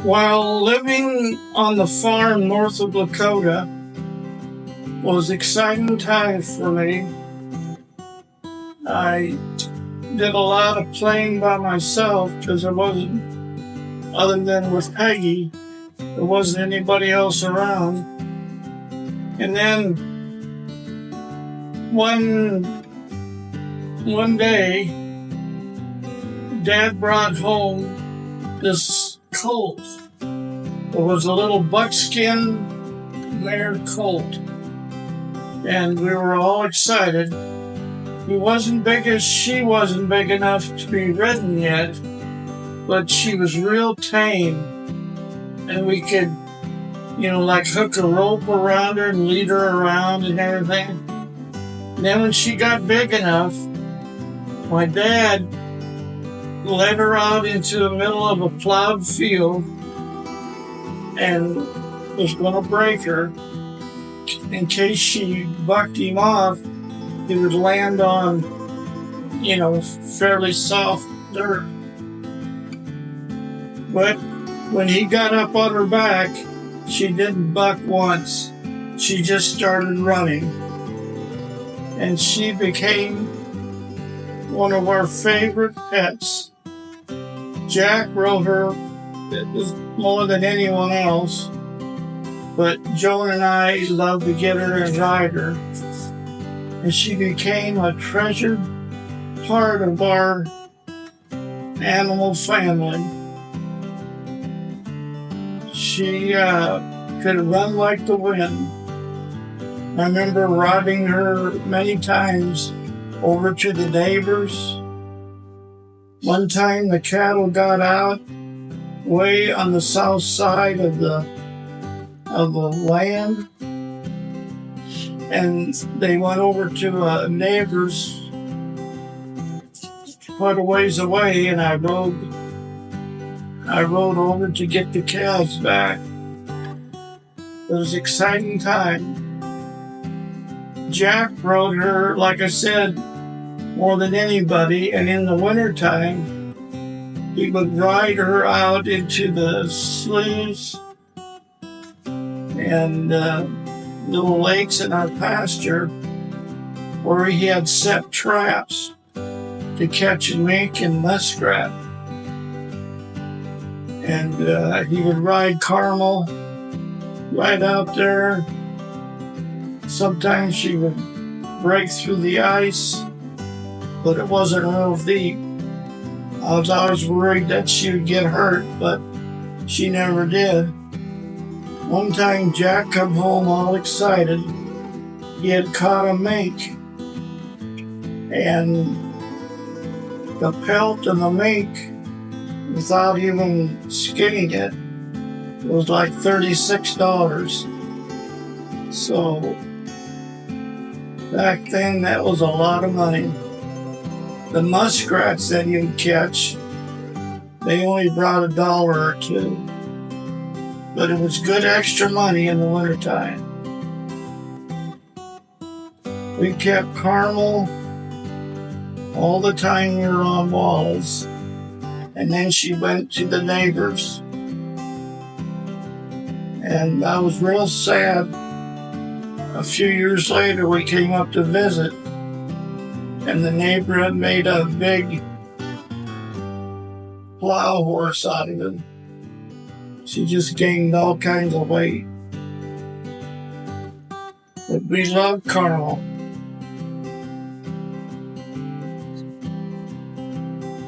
While living on the farm north of Dakota was exciting times for me. I did a lot of playing by myself because there wasn't, other than with Peggy, there wasn't anybody else around. And then one day, Dad brought home this colt. It was a little buckskin mare colt, and we were all excited. He wasn't big as she wasn't big enough to be ridden yet, but she was real tame, and we could, like hook a rope around her and lead her around and everything. And then when she got big enough, my dad led her out into the middle of a plowed field and was going to break her. In case she bucked him off, he would land on, fairly soft dirt. But when he got up on her back, she didn't buck once. She just started running. And she became one of our favorite pets. Jack rode her more than anyone else, but Joan and I loved to get her and ride her. And she became a treasured part of our animal family. She could run like the wind. I remember riding her many times over to the neighbors. One time the cattle got out way on the south side of the land, and they went over to a neighbor's quite a ways away, and I rode over to get the cows back. It was an exciting time. Jack rode her, like I said, more than anybody, and in the wintertime, he would ride her out into the sloughs and little lakes in our pasture where he had set traps to catch mink and muskrat. And he would ride Carmel right out there. Sometimes she would break through the ice, but it wasn't real deep. I was always worried that she would get hurt, but she never did. One time Jack come home all excited. He had caught a mink, and the pelt of the mink, without even skinning it, was like $36. So back then, that was a lot of money. The muskrats that you'd catch, they only brought $1 or $2. But it was good extra money in the wintertime. We kept Carmel all the time we were on Wallace, and then she went to the neighbors. And I was real sad. A few years later, we came up to visit, and the neighbor had made a big plow horse out of it. She just gained all kinds of weight. But we loved Carmel.